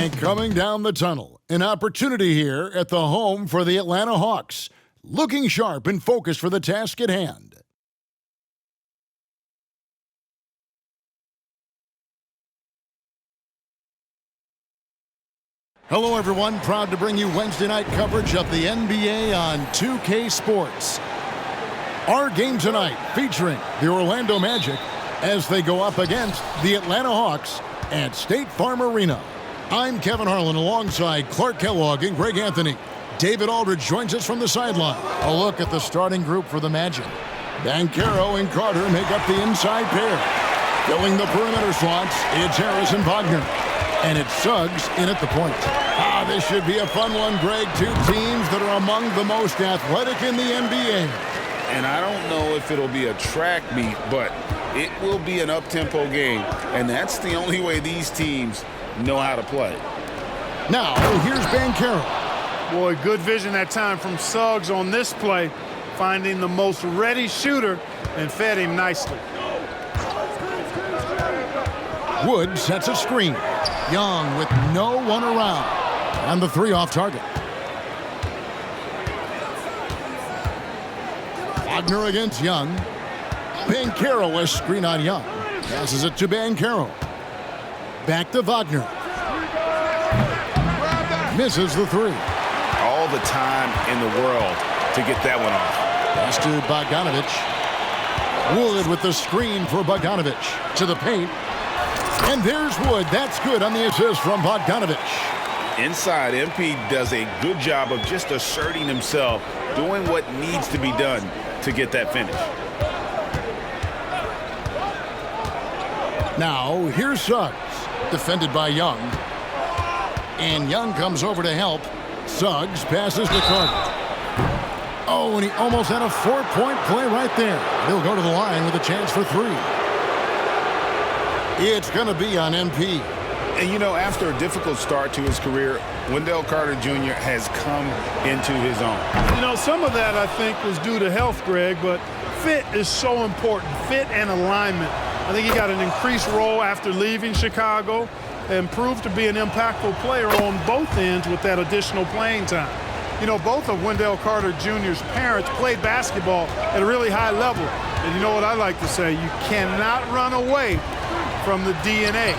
And coming down the tunnel, an opportunity here at the home for the Atlanta Hawks. Looking sharp and focused for the task at hand. Hello, everyone. Proud to bring you Wednesday night coverage of the NBA on 2K Sports. Our game tonight featuring the Orlando Magic as they go up against the Atlanta Hawks at State Farm Arena. I'm Kevin Harlan alongside Clark Kellogg and Greg Anthony. David Aldridge joins us from the sideline. A look at the starting group for the Magic. Banchero and Carter make up the inside pair. Filling the perimeter slots, it's Harris and Wagner. And it's Suggs in at the point. This should be a fun one, Greg. Two teams that are among the most athletic in the NBA. And I don't know if it'll be a track meet, but it will be an up-tempo game. And that's the only way these teams know how to play. Now, here's Banchero. Boy, good vision that time from Suggs on this play, finding the most ready shooter and fed him nicely. Wood sets a screen. Young with no one around. And the three off target. Wagner against Young. Banchero a screen on Young. Passes it to Banchero. Back to Wagner. Misses the three. All the time in the world to get that one off. Pass to Bogdanovic. Wood with the screen for Bogdanovic. To the paint. And there's Wood. That's good on the assist from Bogdanovic. Inside, MP does a good job of just asserting himself, doing what needs to be done to get that finish. Now, here's Suggs, defended by Young. And Young comes over to help. Suggs passes to Carter. Oh, and he almost had a four-point play right there. He'll go to the line with a chance for three. It's going to be on MP. And, you know, after a difficult start to his career, Wendell Carter Jr. has come into his own. You know, some of that, I think, was due to health, Greg, but fit is so important. Fit and alignment. I think he got an increased role after leaving Chicago and proved to be an impactful player on both ends with that additional playing time. You know, both of Wendell Carter Jr.'s parents played basketball at a really high level. And you know what I like to say? You cannot run away from the DNA.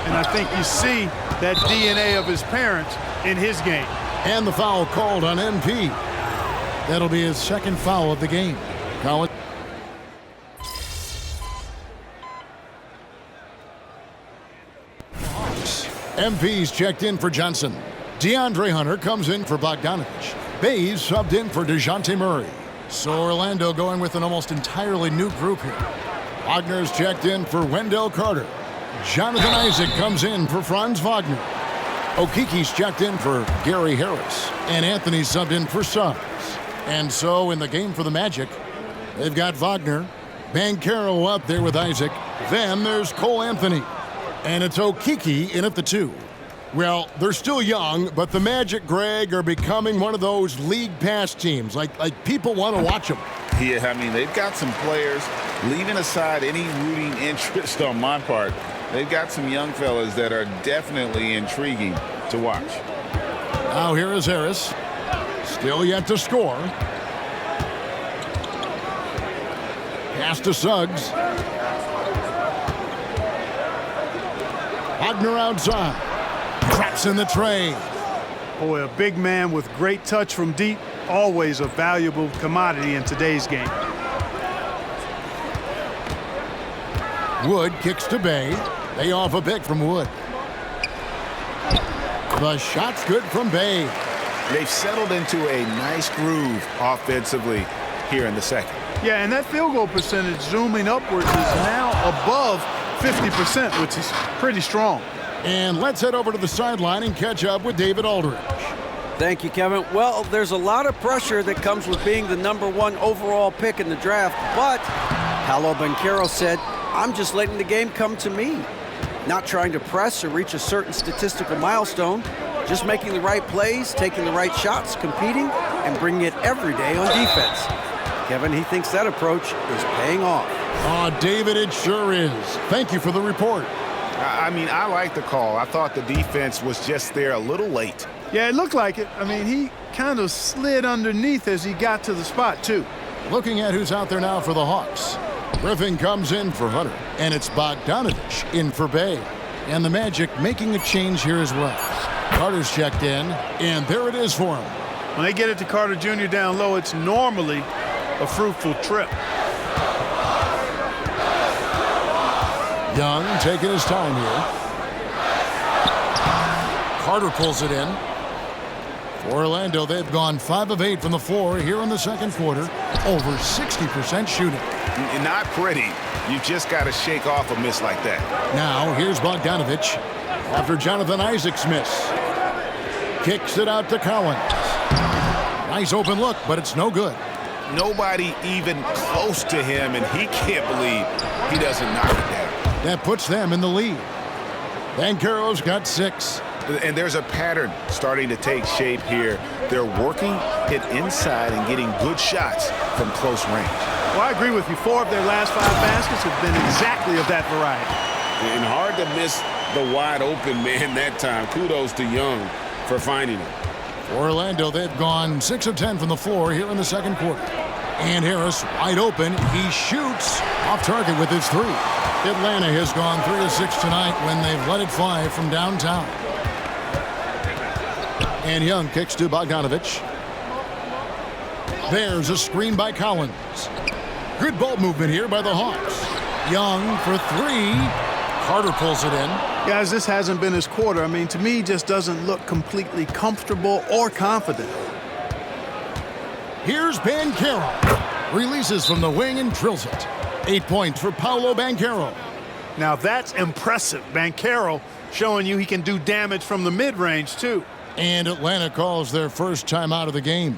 And I think you see that DNA of his parents in his game. And the foul called on MP. That'll be his second foul of the game. Collins. MP's checked in for Johnson. DeAndre Hunter comes in for Bogdanovic. Bays subbed in for DeJounte Murray. So Orlando going with an almost entirely new group here. Wagner's checked in for Wendell Carter. Jonathan Isaac comes in for Franz Wagner. Okiki's checked in for Gary Harris. And Anthony subbed in for Suggs. And so in the game for the Magic, they've got Wagner, Banchero up there with Isaac. Then there's Cole Anthony. And it's Okiki in at the two. Well, they're still young, but the Magic, Greg, are becoming one of those league pass teams. Like people want to watch them. Yeah, I mean, they've got some players, leaving aside any rooting interest on my part, they've got some young fellas that are definitely intriguing to watch. Now here is Harris. Still yet to score. Pass to Suggs. Wagner outside. Traps in the tray. Boy, a big man with great touch from deep, always a valuable commodity in today's game. Wood kicks to Bay. Bay off a pick from Wood. The shot's good from Bay. They've settled into a nice groove offensively here in the second. Yeah, and that field goal percentage zooming upwards is now above 50%, which is pretty strong. And let's head over to the sideline and catch up with David Aldridge. Thank you, Kevin. Well, there's a lot of pressure that comes with being the #1 overall pick in the draft, but Paolo Banchero said, I'm just letting the game come to me. Not trying to press or reach a certain statistical milestone, just making the right plays, taking the right shots, competing, and bringing it every day on defense. Kevin, he thinks that approach is paying off. Oh, David, it sure is. Thank you for the report. I mean, I like the call. I thought the defense was just there a little late. Yeah, it looked like it. I mean, he kind of slid underneath as he got to the spot, too. Looking at who's out there now for the Hawks. Griffin comes in for Hunter, and it's Bogdanovich in for Bay. And the Magic making a change here as well. Carter's checked in, and there it is for him. When they get it to Carter Jr. down low, it's normally a fruitful trip. Young taking his time here. Carter pulls it in. For Orlando, they've gone 5 of 8 from the floor here in the second quarter. Over 60% shooting. Not pretty. You just got to shake off a miss like that. Now, here's Bogdanovich after Jonathan Isaac's miss. Kicks it out to Collins. Nice open look, but it's no good. Nobody even close to him, and he can't believe he doesn't knock it down. That puts them in the lead. Banchero's got 6. And there's a pattern starting to take shape here. They're working it inside and getting good shots from close range. Well, I agree with you. 4 of their last 5 baskets have been exactly of that variety. And hard to miss the wide open man that time. Kudos to Young for finding it. For Orlando, they've gone 6 of 10 from the floor here in the second quarter. And Harris wide open. He shoots off target with his 3. Atlanta has gone 3 of 6 tonight when they've let it fly from downtown. And Young kicks to Bogdanovich. There's a screen by Collins. Good ball movement here by the Hawks. Young for 3. Carter pulls it in. Guys, this hasn't been his quarter. I mean, to me, just doesn't look completely comfortable or confident. Here's Banchero. Releases from the wing and drills it. 8 points for Paolo Banchero. Now, that's impressive. Banchero showing you he can do damage from the mid-range, too. And Atlanta calls their first time out of the game.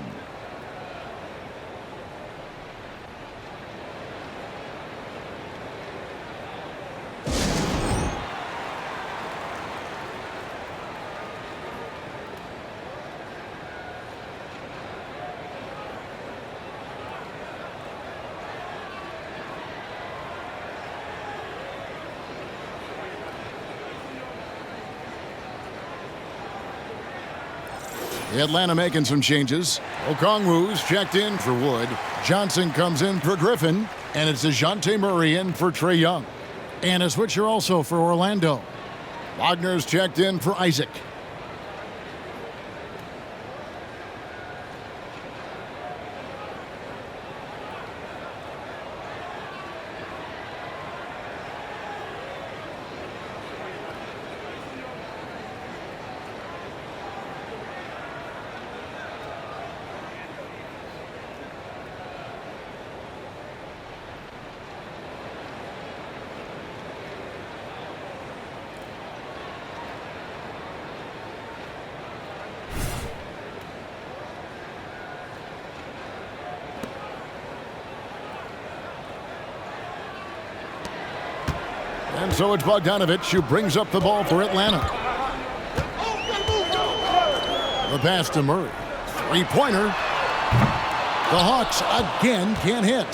Atlanta making some changes. Okongwu's checked in for Wood. Johnson comes in for Griffin. And it's DeJounte Murray in for Trae Young. And a switcher also for Orlando. Wagner's checked in for Isaac. And so it's Bogdanovich who brings up the ball for Atlanta. The pass to Murray. 3-pointer. The Hawks again can't hit.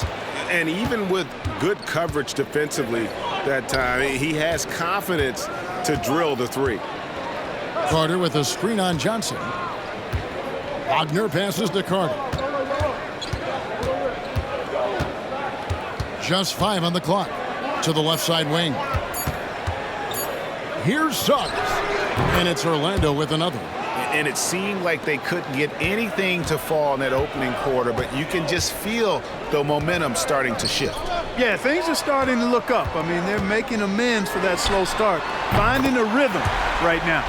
And even with good coverage defensively that time, he has confidence to drill the 3. Carter with a screen on Johnson. Wagner passes to Carter. Just 5 on the clock. To the left side wing. Here's Suggs. And it's Orlando with another. And it seemed like they couldn't get anything to fall in that opening quarter, but you can just feel the momentum starting to shift. Yeah, things are starting to look up. I mean, they're making amends for that slow start. Finding a rhythm right now.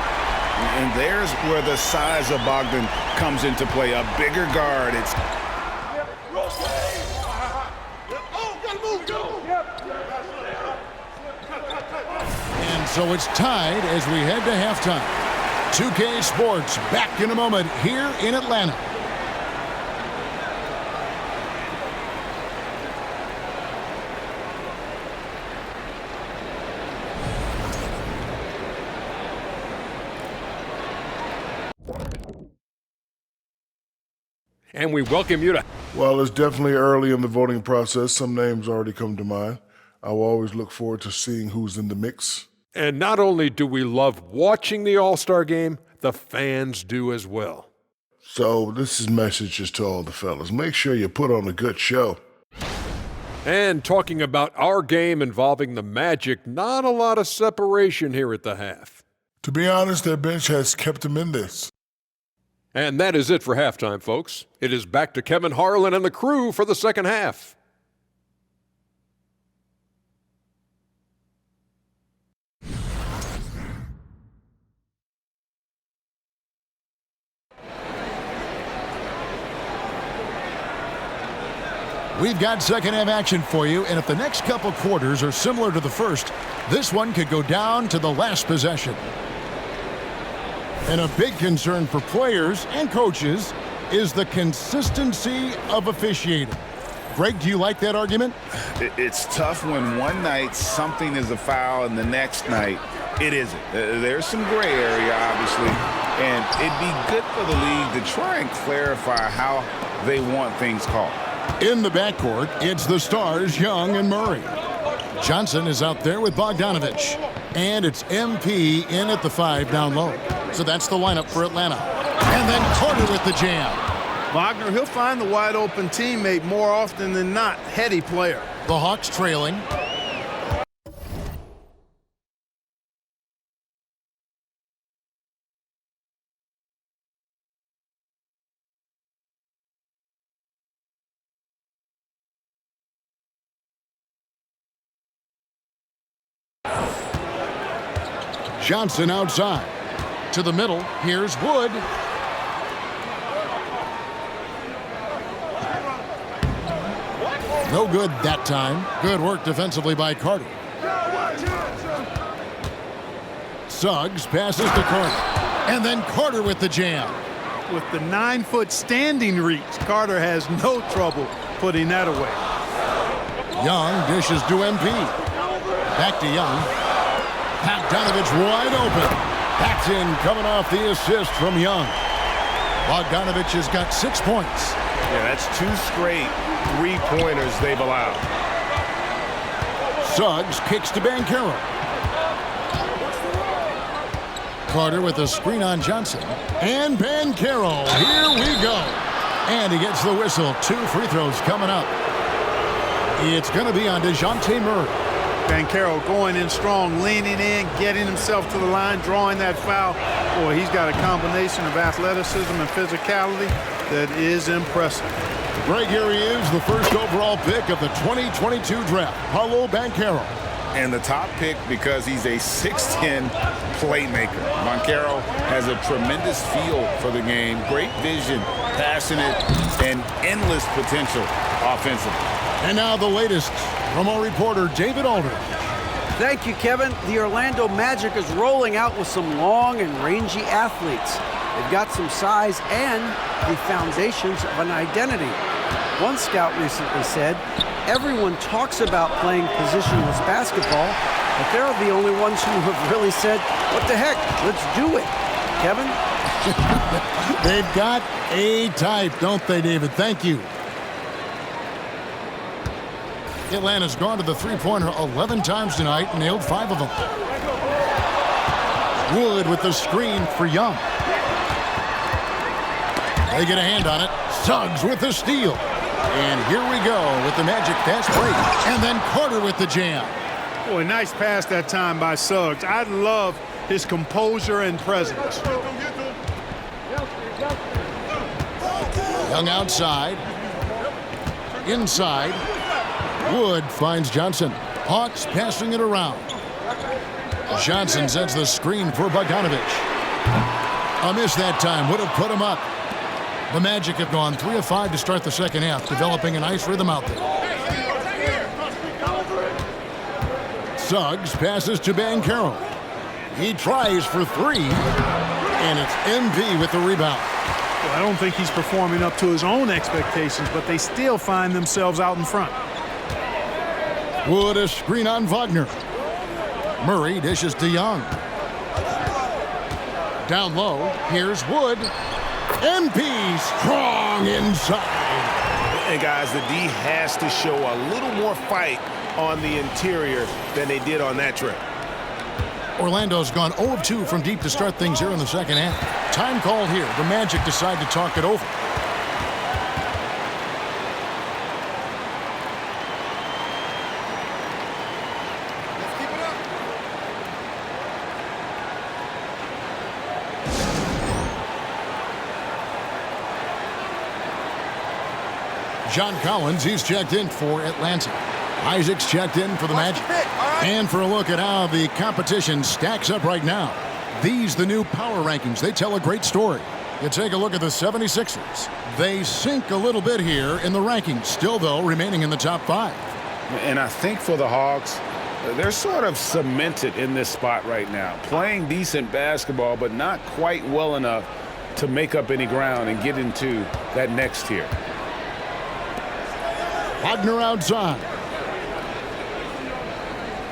And there's where the size of Bogdan comes into play. A bigger guard. It's And so it's tied as we head to halftime. 2K Sports back in a moment here in Atlanta. And we welcome you to... Well, it's definitely early in the voting process. Some names already come to mind. I will always look forward to seeing who's in the mix. And not only do we love watching the All-Star Game, the fans do as well. So this is messages to all the fellas. Make sure you put on a good show. And talking about our game involving the Magic, not a lot of separation here at the half. To be honest, their bench has kept them in this. And that is it for halftime, folks. It is back to Kevin Harlan and the crew for the second half. We've got second half action for you, and if the next couple quarters are similar to the first, this one could go down to the last possession. And a big concern for players and coaches is the consistency of officiating. Greg, do you like that argument? It's tough when one night something is a foul and the next night it isn't. There's some gray area, obviously, and it'd be good for the league to try and clarify how they want things called. In the backcourt, it's the stars, Young and Murray. Johnson is out there with Bogdanovich. And it's MP in at the 5 down low. So that's the lineup for Atlanta. And then Carter with the jam. Wagner, he'll find the wide open teammate more often than not. Heady player. The Hawks trailing. Johnson outside. To the middle, here's Wood. No good that time. Good work defensively by Carter. Suggs passes to Carter. And then Carter with the jam. With the 9-foot standing reach, Carter has no trouble putting that away. Young dishes to MP. Back to Young. Bogdanovich wide open. That's in, coming off the assist from Young. Bogdanovich has got 6 points. Yeah, that's 2 straight three-pointers they've allowed. Suggs kicks to Banchero. Carter with a screen on Johnson. And Banchero, here we go. And he gets the whistle. 2 free throws coming up. It's going to be on DeJounte Murray. Banchero going in strong, leaning in, getting himself to the line, drawing that foul. Boy, he's got a combination of athleticism and physicality that is impressive. Greg, here he is, the first overall pick of the 2022 draft, Paolo Banchero. And the top pick because he's a 6'10 playmaker. Banchero has a tremendous feel for the game, great vision, passionate, and endless potential offensively. And now the latest from our reporter, David Aldridge. Thank you, Kevin. The Orlando Magic is rolling out with some long and rangy athletes. They've got some size and the foundations of an identity. One scout recently said, everyone talks about playing positionless basketball, but they're the only ones who have really said, what the heck, let's do it. Kevin? They've got a type, don't they, David? Thank you. Atlanta's gone to the three-pointer 11 times tonight and nailed 5 of them. Wood with the screen for Young. They get a hand on it. Suggs with the steal. And here we go with the Magic fast break. And then Carter with the jam. Boy, nice pass that time by Suggs. I love his composure and presence. Young outside. Inside. Wood finds Johnson. Hawks passing it around. Johnson sends the screen for Bogdanovich. A miss that time. Would have put him up. The Magic have gone 3 of 5 to start the second half, developing a nice rhythm out there. Suggs passes to Banchero. He tries for 3, and it's MP with the rebound. Well, I don't think he's performing up to his own expectations, but they still find themselves out in front. Wood a screen on Wagner. Murray dishes to Young. Down low, here's Wood. MP strong inside. And guys, the D has to show a little more fight on the interior than they did on that trip. Orlando's gone 0 of 2 from deep to start things here in the second half. Time called here. The Magic decide to talk it over. John Collins, he's checked in for Atlanta. Isaac's checked in for the Magic. And for a look at how the competition stacks up right now. These, the new power rankings, they tell a great story. You take a look at the 76ers. They sink a little bit here in the rankings, still, though, remaining in the top 5. And I think for the Hawks, they're sort of cemented in this spot right now. Playing decent basketball, but not quite well enough to make up any ground and get into that next tier. Wagner outside.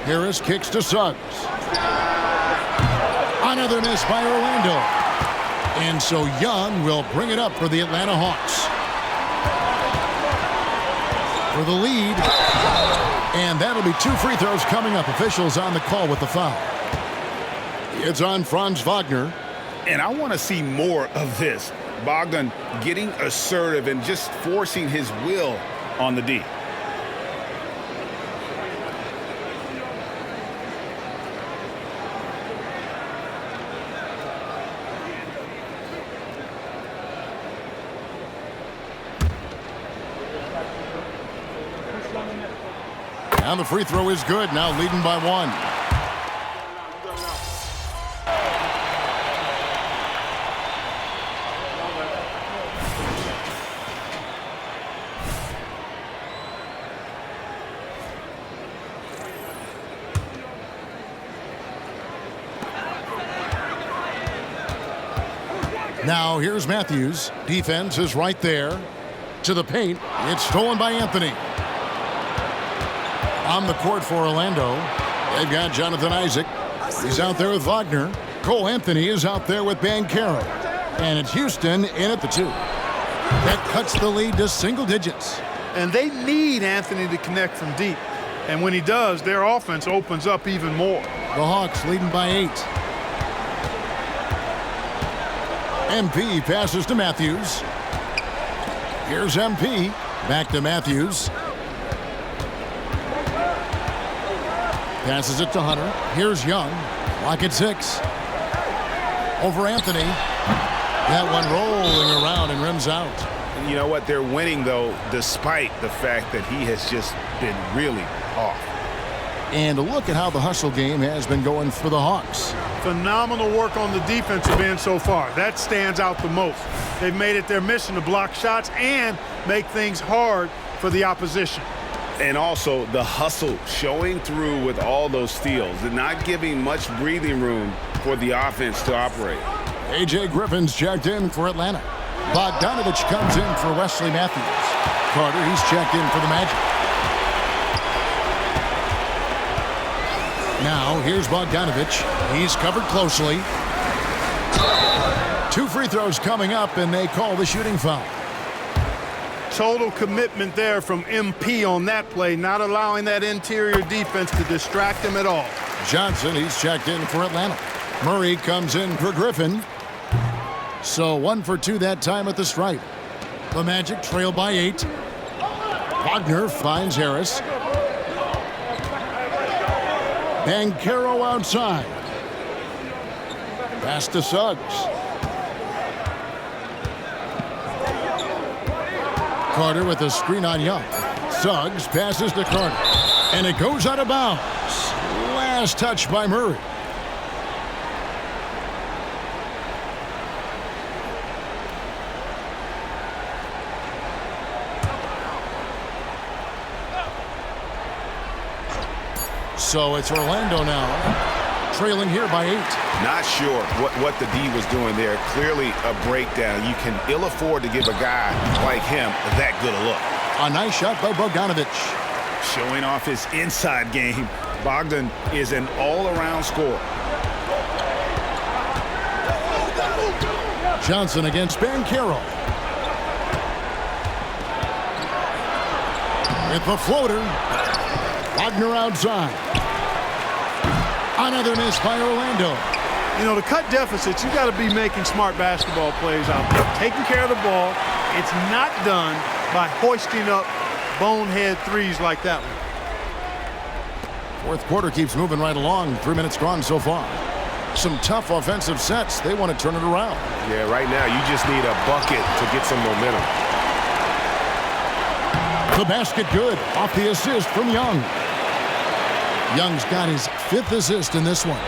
Harris kicks to Suggs. Another miss by Orlando. And so Young will bring it up for the Atlanta Hawks. For the lead. And that'll be 2 free throws coming up. Officials on the call with the foul. It's on Franz Wagner. And I want to see more of this. Bogdan getting assertive and just forcing his will on the D. And the free throw is good, now leading by 1. Now here's Matthews. Defense is right there. To the paint. It's stolen by Anthony. On the court for Orlando, they've got Jonathan Isaac. He's out there with Wagner. Cole Anthony is out there with Banchero. And it's Houston in at the 2. That cuts the lead to single digits. And they need Anthony to connect from deep. And when he does, their offense opens up even more. The Hawks leading by 8. MP passes to Matthews. Here's MP. Back to Matthews. Passes it to Hunter. Here's Young. Lock at 6. Over Anthony. That one rolling around and rims out. You know what? They're winning, though, despite the fact that he has just been really off. And a look at how the hustle game has been going for the Hawks. Phenomenal work on the defensive end so far. That stands out the most. They've made it their mission to block shots and make things hard for the opposition. And also the hustle showing through with all those steals and not giving much breathing room for the offense to operate. A.J. Griffin's checked in for Atlanta. Bogdanovich comes in for Wesley Matthews. Carter, he's checked in for the Magic. Now, here's Bogdanovich. He's covered closely. 2 free throws coming up, and they call the shooting foul. Total commitment there from MP on that play, not allowing that interior defense to distract him at all. Johnson, he's checked in for Atlanta. Murray comes in for Griffin. So 1 for 2 that time at the stripe. The Magic trail by 8. Wagner finds Harris. Banchero outside. Pass to Suggs. Carter with a screen on Young. Suggs passes to Carter. And it goes out of bounds. Last touch by Murray. So it's Orlando now, trailing here by 8. Not sure what the D was doing there. Clearly a breakdown. You can ill afford to give a guy like him that good a look. A nice shot by Bogdanovich. Showing off his inside game. Bogdan is an all-around scorer. Johnson against Banchero. With the floater. Wagner outside. Another miss by Orlando. You know, to cut deficits, you got to be making smart basketball plays out there. Taking care of the ball. It's not done by hoisting up bonehead threes like that one. Fourth quarter keeps moving right along. 3 minutes gone so far. Some tough offensive sets. They want to turn it around. Yeah, right now you just need a bucket to get some momentum. The basket good off the assist from Young. Young's got his 5th assist in this one.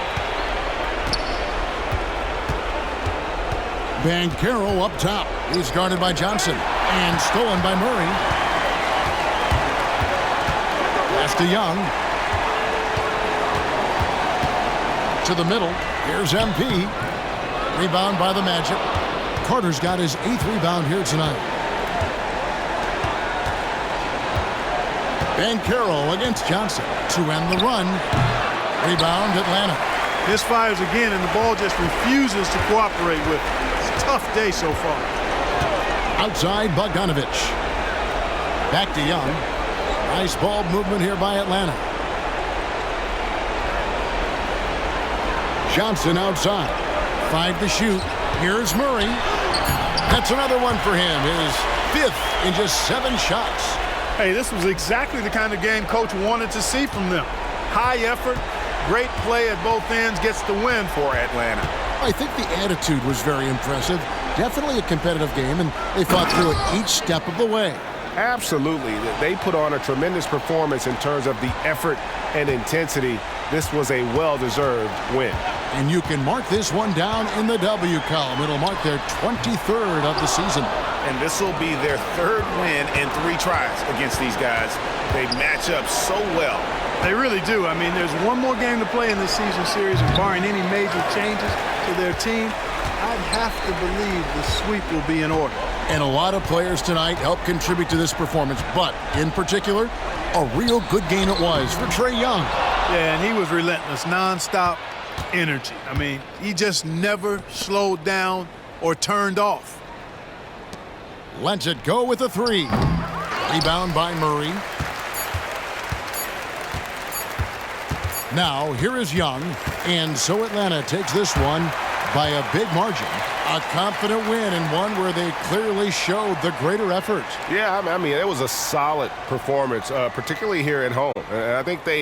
Banchero up top. He's guarded by Johnson and stolen by Murray. Pass to Young. To the middle. Here's MP. Rebound by the Magic. Carter's got his 8th rebound here tonight. Banchero against Johnson to end the run. Rebound Atlanta. Misfires again, and the ball just refuses to cooperate with it. It's a tough day so far. Outside Bogdanovich. Back to Young. Nice ball movement here by Atlanta. Johnson outside. 5 to shoot. Here's Murray. That's another one for him. His 5th in just 7 shots. Hey, this was exactly the kind of game coach wanted to see from them. High effort, great play at both ends, gets the win for Atlanta. I think the attitude was very impressive. Definitely a competitive game, and they fought through it each step of the way. Absolutely. They put on a tremendous performance in terms of the effort and intensity. This was a well-deserved win. And you can mark this one down in the W column. It'll mark their 23rd of the season. And this will be their 3rd win in 3 tries against these guys. They match up so well. They really do. I mean, there's one more game to play in this season series, and barring any major changes to their team, I'd have to believe the sweep will be in order. And a lot of players tonight helped contribute to this performance, but in particular, a real good game it was for Trae Young. Yeah, and he was relentless, nonstop energy. I mean, he just never slowed down or turned off. Lets it go with a 3. Rebound by Murray. Now, here is Young, and so Atlanta takes this one by a big margin. A confident win, and one where they clearly showed the greater effort. Yeah, I mean, it was a solid performance, particularly here at home. And I think they